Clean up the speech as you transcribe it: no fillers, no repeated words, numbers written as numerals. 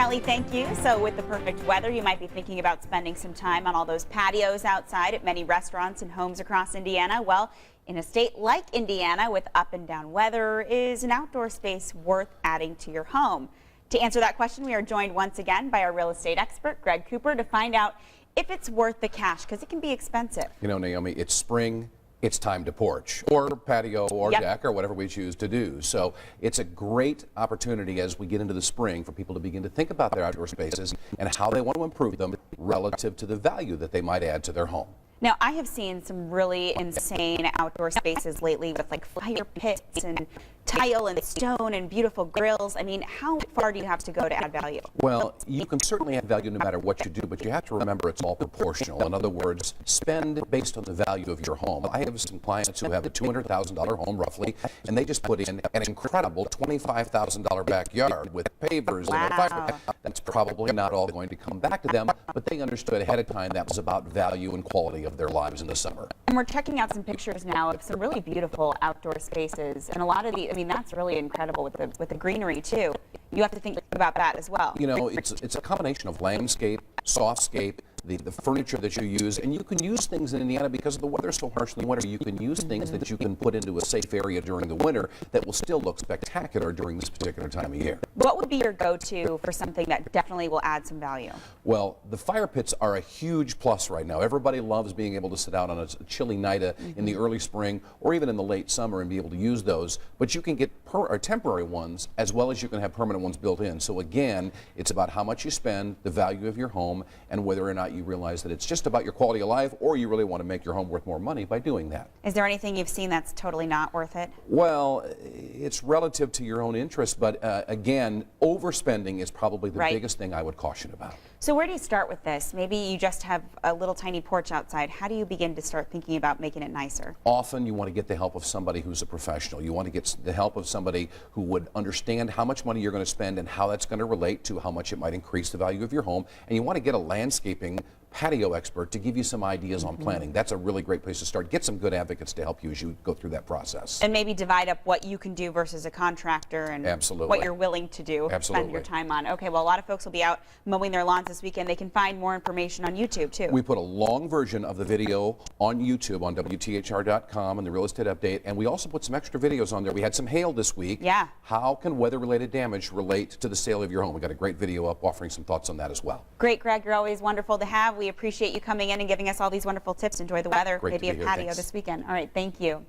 Kelly, thank you. So with the perfect weather, you might be thinking about spending some time on all those patios outside at many restaurants and homes across Indiana. Well, in a state like Indiana with up and down weather, is an outdoor space worth adding to your home? To answer that question, we are joined once again by our real estate expert, Greg Cooper, to find out if it's worth the cash, because it can be expensive. You know, Naomi, it's spring. It's time to porch or patio or deck or whatever we choose to do. So it's a great opportunity as we get into the spring for people to begin to think about their outdoor spaces and how they want to improve them relative to the value that they might add to their home. Now, I have seen some really insane outdoor spaces lately with like fire pits and tile and stone and beautiful grills. I mean, how far do you have to go to add value? Well, you can certainly add value no matter what you do, but you have to remember it's all proportional. In other words, spend based on the value of your home. I have some clients who have a $200,000 home roughly, and they just put in an incredible $25,000 backyard with pavers and a fire pit. That's probably not all going to come back to them, but they understood ahead of time that was about value and quality of their lives in the summer. And we're checking out some pictures now of some really beautiful outdoor spaces, and a lot of the, I mean, that's really incredible with the greenery too. You have to think about that as well. You know, it's a combination of landscape, softscape, the furniture that you use, and you can use things in Indiana because the weather's so harsh in the winter. You can use things that you can put into a safe area during the winter that will still look spectacular during this particular time of year. What would be your go-to for something that definitely will add some value? Well, the fire pits are a huge plus right now. Everybody loves being able to sit out on a chilly night in the early spring or even in the late summer and be able to use those, but you can get temporary ones as well as you can have permanent ones built in. So again, it's about how much you spend, the value of your home, and whether or not you realize that it's just about your quality of life or you really want to make your home worth more money by doing that. Is there anything you've seen that's totally not worth it? Well, it's relative to your own interest, but again, overspending is probably the biggest thing I would caution about. So where do you start with this? Maybe you just have a little tiny porch outside. How do you begin to start thinking about making it nicer? Often you want to get the help of somebody who's a professional. You want to get the help of somebody who would understand how much money you're going to spend and how that's going to relate to how much it might increase the value of your home. And you want to get a landscaping patio expert to give you some ideas on planning. That's a really great place to start. Get some good advocates to help you as you go through that process. And maybe divide up what you can do versus a contractor and what you're willing to do, spend your time on. Okay, well, a lot of folks will be out mowing their lawns this weekend. They can find more information on YouTube too. We put a long version of the video on YouTube on WTHR.com and the Real Estate Update, and we also put some extra videos on there. We had some hail this week. Yeah. How can weather-related damage relate to the sale of your home? We got a great video up offering some thoughts on that as well. Great, Greg. You're always wonderful to have. We appreciate you coming in and giving us all these wonderful tips. Enjoy the weather. Great Maybe to be a here. patio Thanks. this weekend. All right, thank you.